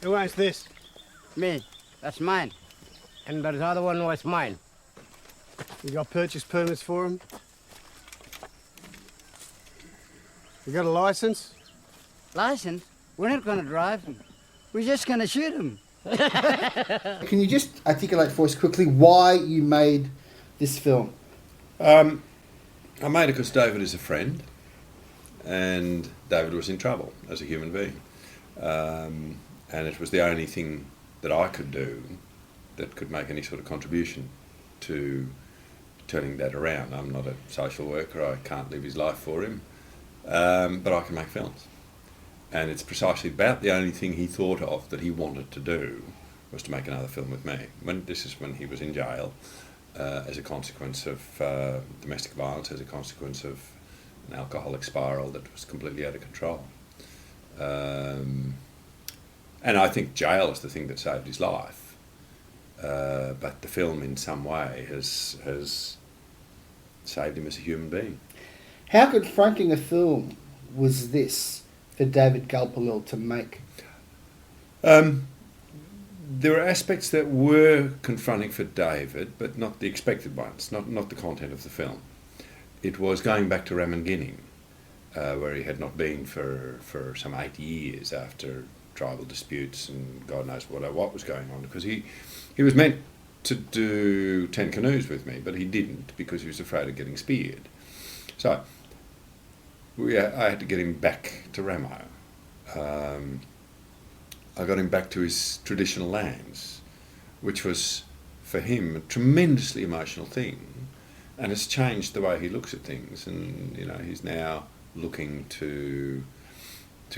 Who owns this? Me. That's mine. And that other one was mine. You got purchase permits for him? You got a license? License? We're not gonna drive him. We're just gonna shoot him. Can you just articulate for us quickly why you made this film? I made it because David is a friend, and David was in trouble as a human being. And it was the only thing that I could do that could make any sort of contribution to turning that around. I'm not a social worker, I can't live his life for him, but I can make films. And it's precisely about the only thing he thought of that he wanted to do was to make another film with me. This is when he was in jail as a consequence of domestic violence, as a consequence of an alcoholic spiral that was completely out of control. And I think jail is the thing that saved his life. But the film in some way has saved him as a human being. How confronting a film was this for David Gulpilil to make? There were aspects that were confronting for David, but not the expected ones, not the content of the film. It was going back to Ramangini, where he had not been for some 8 years after tribal disputes and God knows what was going on, because he was meant to do 10 canoes with me, but he didn't because he was afraid of getting speared. So I had to get him back to Ramo. I got him back to his traditional lands, which was for him a tremendously emotional thing, and it's changed the way he looks at things. And he's now looking to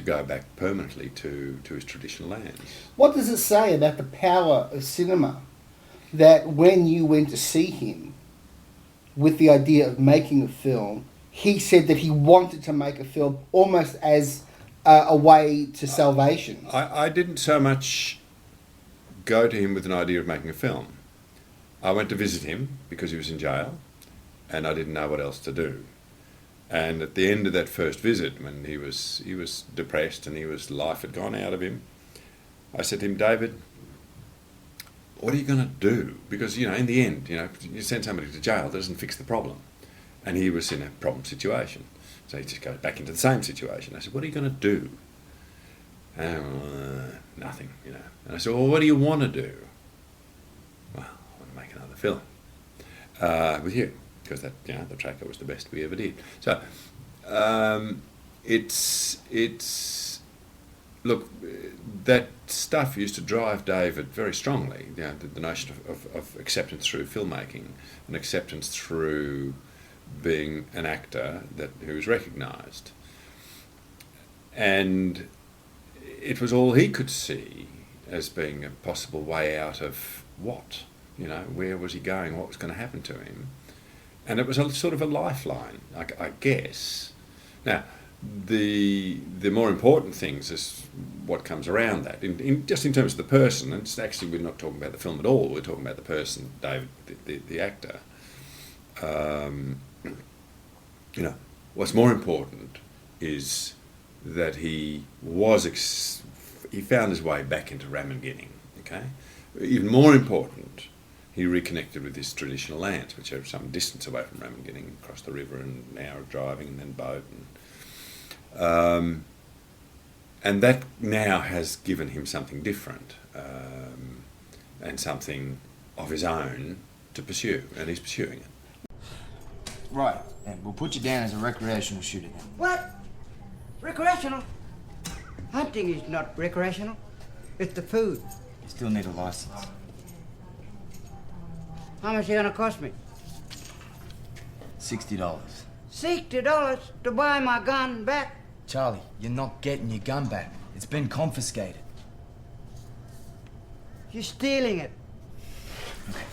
go back permanently to his traditional lands. What does it say about the power of cinema that when you went to see him with the idea of making a film, he said that he wanted to make a film almost as a way to salvation? I didn't so much go to him with an idea of making a film. I went to visit him because he was in jail and I didn't know what else to do. And at the end of that first visit, when he was depressed and life had gone out of him, I said to him, David, what are you going to do? Because, in the end, you send somebody to jail, that doesn't fix the problem. And he was in a problem situation. So he just goes back into the same situation. I said, what are you going to do? Nothing, And I said, well, what do you want to do? Well, I want to make another film with you, because that, the Tracker was the best we ever did. So look, that stuff used to drive David very strongly. The notion of acceptance through filmmaking and acceptance through being an actor who was recognised. And it was all he could see as being a possible way out of what? Where was he going? What was going to happen to him? And it was a sort of a lifeline, I guess. Now, the more important things is what comes around that. Just in terms of the person, and it's actually we're not talking about the film at all, we're talking about the person, David, the actor. What's more important is that he found his way back into Ramangini, okay? Even more important, he reconnected with his traditional lands, which are some distance away from Ramangini, across the river and an hour of driving and then boat. And that now has given him something different and something of his own to pursue, and he's pursuing it. Right, and we'll put you down as a recreational shooter then. What? Recreational? Hunting is not recreational. It's the food. You still need a license. How much is it gonna cost me? $60. $60 to buy my gun back? Charlie, you're not getting your gun back. It's been confiscated. You're stealing it. Okay.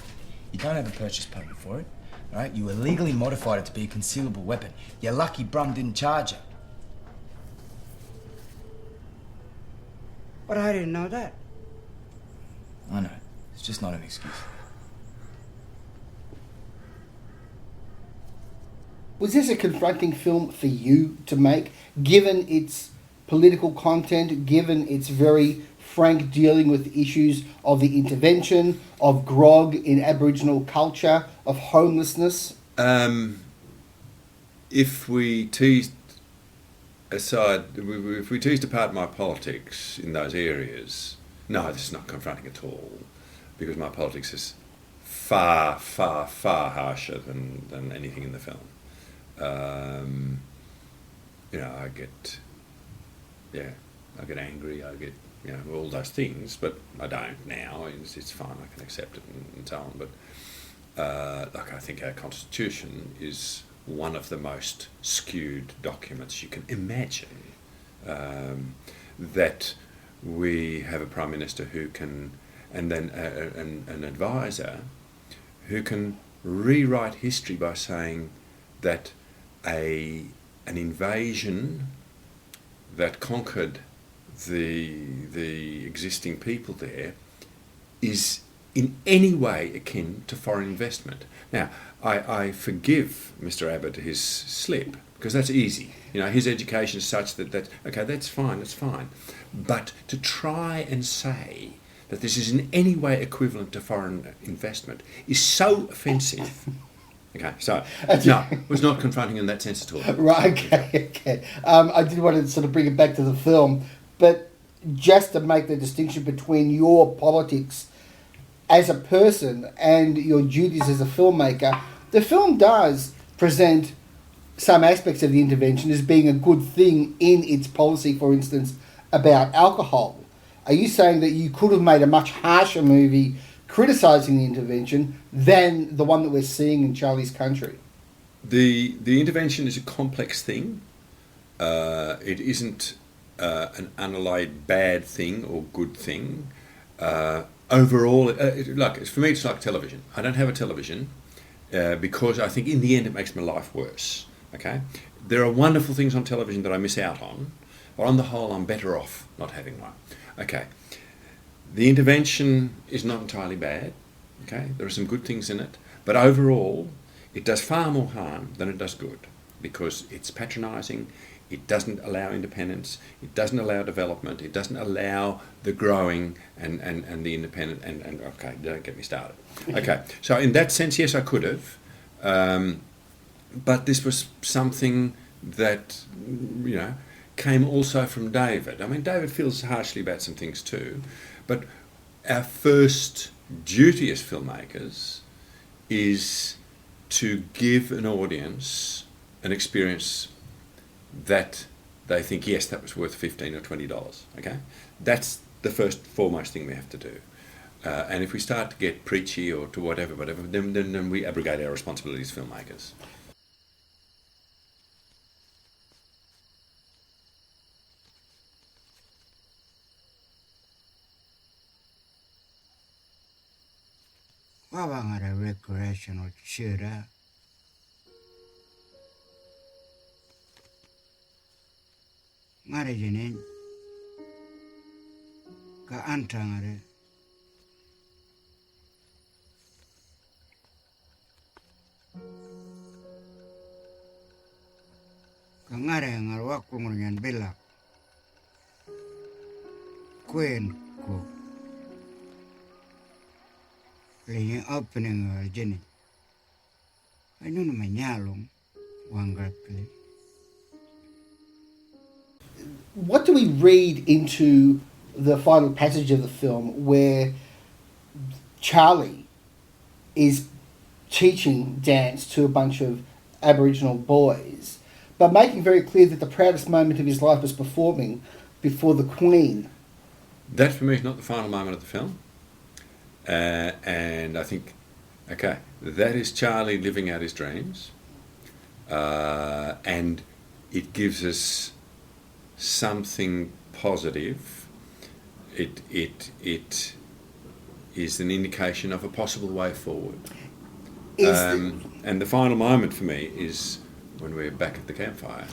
You don't have a purchase permit for it, right? You illegally modified it to be a concealable weapon. You're lucky Brum didn't charge you. But I didn't know that. I know. It's just not an excuse. Was this a confronting film for you to make, given its political content, given its very Frank dealing with issues of the intervention, of grog in Aboriginal culture, of homelessness? If we teased aside, if we teased apart my politics in those areas, no, this is not confronting at all, because my politics is far, far, far harsher than anything in the film. I get angry, I get, all those things, but I don't now. It's fine, I can accept it and so on. But I think our Constitution is one of the most skewed documents you can imagine. That we have a Prime Minister who can, and then an advisor who can rewrite history by saying that an invasion that conquered the existing people there is in any way akin to foreign investment. Now, I forgive Mr. Abbott his slip, because that's easy. His education is such that okay, that's fine. But to try and say that this is in any way equivalent to foreign investment is so offensive. Okay, so no, it was not confronting in that sense at all. Right, okay. I did want to sort of bring it back to the film, but just to make the distinction between your politics as a person and your duties as a filmmaker, the film does present some aspects of the intervention as being a good thing in its policy, for instance, about alcohol. Are you saying that you could have made a much harsher movie criticising the intervention than the one that we're seeing in Charlie's Country? The intervention is a complex thing. It isn't an unallied bad thing or good thing. Overall, for me, it's like television. I don't have a television because I think in the end it makes my life worse. Okay, there are wonderful things on television that I miss out on, but on the whole, I'm better off not having one. Okay, the intervention is not entirely bad. Okay, there are some good things in it, but overall, it does far more harm than it does good, because it's patronising. It doesn't allow independence, it doesn't allow development, it doesn't allow the growing and the independent, and okay, don't get me started. Okay, so in that sense, yes, I could have, but this was something that, came also from David. I mean, David feels harshly about some things too, but our first duty as filmmakers is to give an audience an experience that they think, yes, that was worth $15 or $20. Okay, that's the first foremost thing we have to do. And if we start to get preachy or to whatever, then we abrogate our responsibilities as filmmakers. Wabangara recreational chira. Ngare jenen ka antangare ka ngare ngar wakungunyan bela kuen ko le opening jeni ayun manyalong wangar play. What do we read into the final passage of the film where Charlie is teaching dance to a bunch of Aboriginal boys, but making very clear that the proudest moment of his life was performing before the Queen? That for me is not the final moment of the film. And I think, okay, that is Charlie living out his dreams. And it gives us something positive. It is an indication of a possible way forward. And the final moment for me is when we're back at the campfire,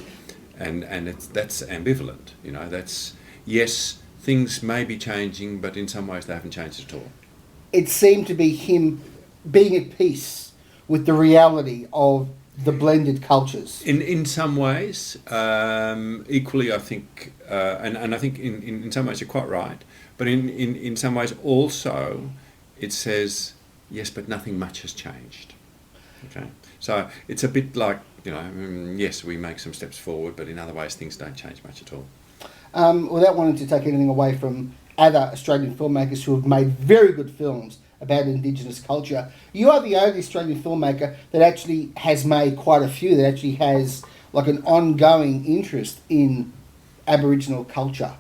and that's ambivalent. That's, yes, things may be changing, but in some ways they haven't changed at all. It seemed to be him being at peace with the reality of the blended cultures. In some ways, equally, I think, and I think in some ways you're quite right, but in some ways also, it says, yes, but nothing much has changed. Okay, so it's a bit like, yes, we make some steps forward, but in other ways things don't change much at all. Without wanting to take anything away from other Australian filmmakers who have made very good films about Indigenous culture, you are the only Australian filmmaker that actually has made quite a few, that actually has like an ongoing interest in Aboriginal culture.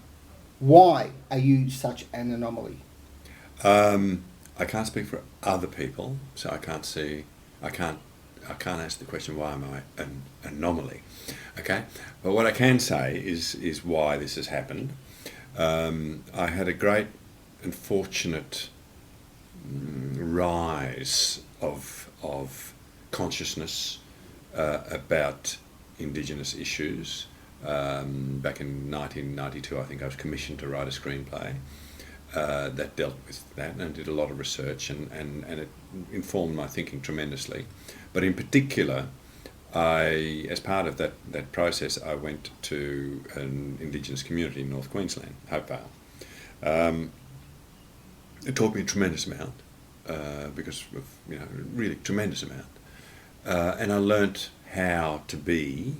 Why are you such an anomaly? I can't speak for other people, so I can't answer the question, why am I an anomaly? Okay, but what I can say is why this has happened. I had a great and fortunate rise of consciousness about Indigenous issues. Back in 1992, I think I was commissioned to write a screenplay that dealt with that, and did a lot of research, and it informed my thinking tremendously. But in particular, as part of that process, I went to an Indigenous community in North Queensland, Hopevale. It taught me a tremendous amount, because of, really tremendous amount. And I learnt how to be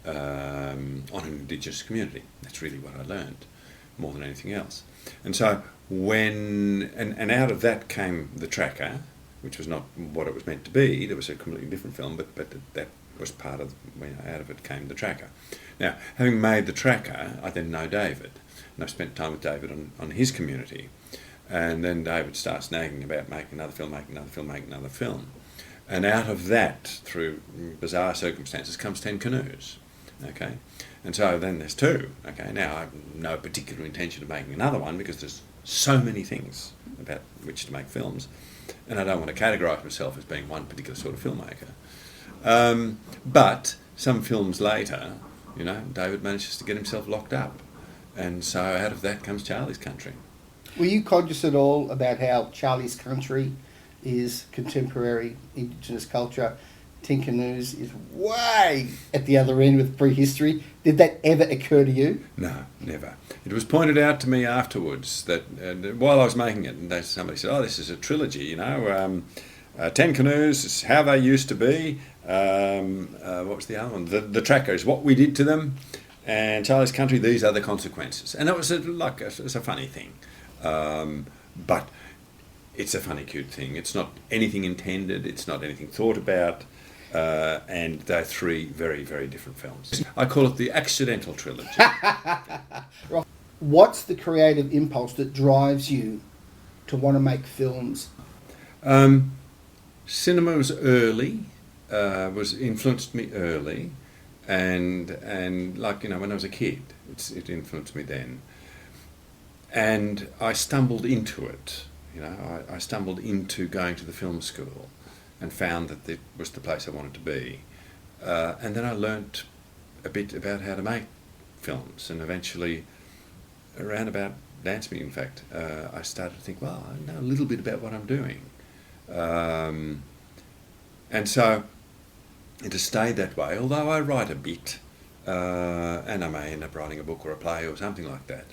on an Indigenous community. That's really what I learned, more than anything else. And so and out of that came The Tracker, which was not what it was meant to be. It was a completely different film, but that was part of, out of it came The Tracker. Now, having made The Tracker, I then know David, and I've spent time with David on his community. And then David starts nagging about making another film. And out of that, through bizarre circumstances, comes 10 Canoes. Okay, and so then there's 2. Okay, now I have no particular intention of making another one, because there's so many things about which to make films, and I don't want to categorise myself as being one particular sort of filmmaker. But some films later, David manages to get himself locked up, and so out of that comes Charlie's Country. Were you conscious at all about how Charlie's Country is contemporary Indigenous culture? 10 Canoes is way at the other end with prehistory. Did that ever occur to you? No, never. It was pointed out to me afterwards that while I was making it, and somebody said, this is a trilogy, 10 Canoes is how they used to be. What was the other one? The Tracker is what we did to them. And Charlie's Country, these are the consequences. And it was it's a funny thing. But it's a funny, cute thing. It's not anything intended. It's not anything thought about. And they're 3 very, very different films. I call it the accidental trilogy. What's the creative impulse that drives you to want to make films? Cinema was early, influenced me early, and when I was a kid, it influenced me then. And I stumbled into it. I stumbled into going to the film school, and found that it was the place I wanted to be. And then I learnt a bit about how to make films, and eventually, around about Dance Me, in fact, I started to think, well, I know a little bit about what I'm doing. And so it has stayed that way, although I write a bit, and I may end up writing a book or a play or something like that.